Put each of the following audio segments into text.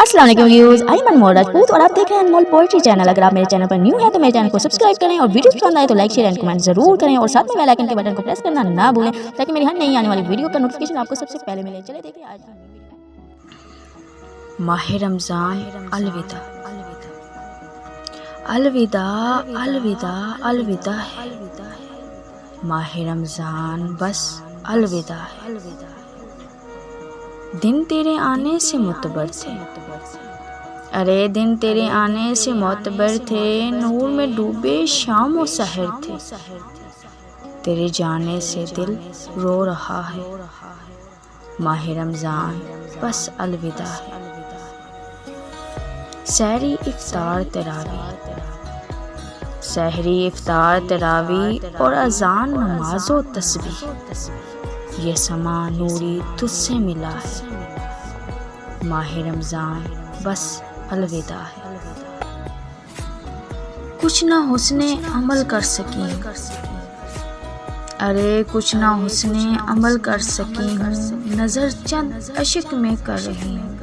अस्सलाम वालेकुम viewers, I am अनमोल राजपूत और आप देख रहे हैं अनमोल पोएट्री चैनल। अगर आप मेरे चैनल पर न्यू हैं तो मेरे चैनल को सब्सक्राइब करें और वीडियो पसंद आए तो लाइक शेयर एंड कमेंट जरूर करें और साथ में बेल आइकन के बटन को प्रेस करना ना भूलें ताकि मेरी हर नई आने वाली वीडियो का नोटिफिकेशन आपको सबसे पहले मिले। चलिए देखिए आज माह रमज़ान अलविदा अलविदा अलविदा अलविदा है। माह रमज़ान बस अलविदा है। दिन तेरे आने से मुतबर थे, अरे दिन तेरे आने से मुतबर थे, नूर में डूबे शाम व सहर थे। तेरे जाने से दिल रो रहा है। माह रमज़ान बस अलविदा है। सहरी इफ्तार तरावी, सहरी इफ्तार तरावी और अजान नमाज़ो तस्बीह, ये समा नूरी तुझसे मिला है। माह रमज़ान बस अलविदा है। कुछ ना हुस्ने अमल कर सकी, अरे कुछ ना हुस्ने अमल कर सकी हूँ, नज़र चंद अशिक में कर रही हूँ।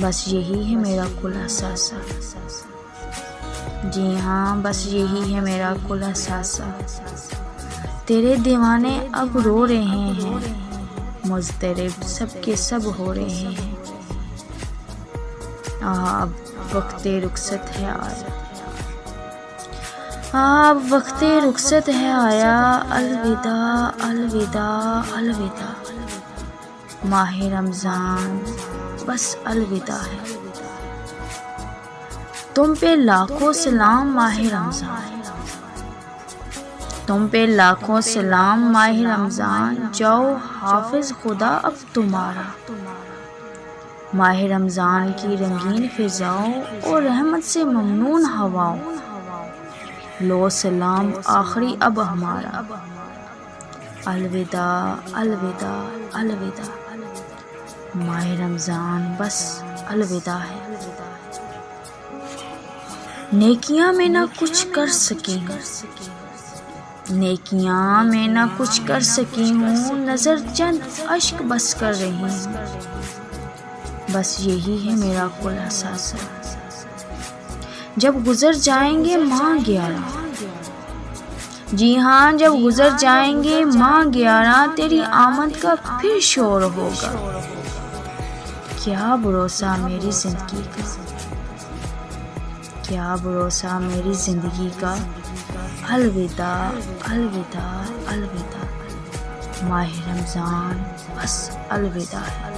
बस यही है मेरा खुलासा, जी हाँ बस यही है मेरा खुलासा। तेरे दीवाने अब रो रहे हैं, मुज़तरिब सबके सब हो रहे हैं। अब वक्ते रुखसत है आया, अब वक्ते रुखसत है आया। अलविदा अलविदा अलविदा। माह रमज़ान बस अलविदा है। तुम पे लाखों सलाम माह रमज़ान, तुम पे लाखों सलाम माह रमज़ान। जाओ हाफिज खुदा अब तुम्हारा। माह रमज़ान की रंगीन फिजाओं और रहमत से ममनून हवाओं, लो सलाम आखिरी अब हमारा। अलविदा अलविदा अलविदा। माह रमज़ान बस अलविदा है। नेकियां में ना कुछ कर सकी हूँ, नेकियां में ना कुछ कर सकी हूँ, नज़र चंद अश्क बस कर रही हूँ। बस यही है मेरा खुलासा। जब गुजर जाएंगे माह 11, जी हाँ जब गुजर जाएंगे माह 11, तेरी आमद का फिर शोर होगा। क्या भरोसा मेरी जिंदगी का, क्या भरोसा मेरी जिंदगी का। अलविदा अलविदा अलविदा। माह रमज़ान बस अलविदा है।